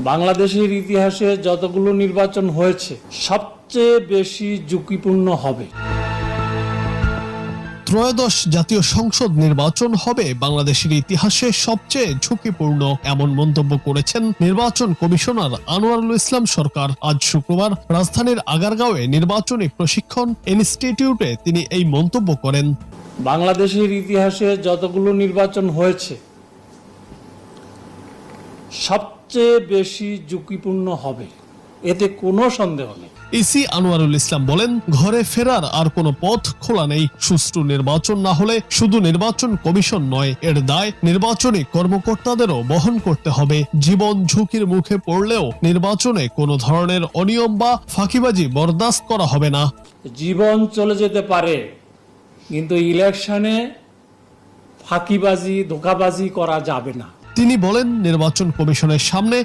বাংলাদেশের ইতিহাসে যতগুলো নির্বাচন হয়েছে সবচেয়ে বেশি ঝুঁকিপূর্ণ হবে। ত্রয়োদশ জাতীয় সংসদ নির্বাচন হবে বাংলাদেশের ইতিহাসে সবচেয়ে ঝুঁকিপূর্ণ, এমন মন্তব্য করেছেন নির্বাচন কমিশনার আনোয়ারুল ইসলাম সরকার। আজ শুক্রবার রাজধানীর আগারগাঁওয়ে নির্বাচনী প্রশিক্ষণ ইনস্টিটিউটে তিনি এই মন্তব্য করেন। বাংলাদেশের ইতিহাসে যতগুলো নির্বাচন হয়েছে সবচেয়ে বেশি ঝুঁকিপূর্ণ হবে, এতে কোনো সন্দেহ নেই। ইসি আনোয়ারুল ইসলাম বলেন, ঘরে ফেরার আর কোনো পথ খোলা নেই। সুষ্ঠু নির্বাচন না হলে শুধু নির্বাচন কমিশন নয়, এর দায় নির্বাচনী কর্মকর্তাদেরও বহন করতে হবে। জীবন ঝুঁকির মুখে পড়লেও নির্বাচনে কোনো ধরনের অনিয়ম বা ফাঁকিবাজি বরদাস্ত করা হবে না। জীবন চলে যেতে পারে, কিন্তু ইলেকশনে ফাঁকিবাজি ধোঁকাবাজি করা যাবে না। তিনি বলেন, নির্বাচন কমিশনের সামনে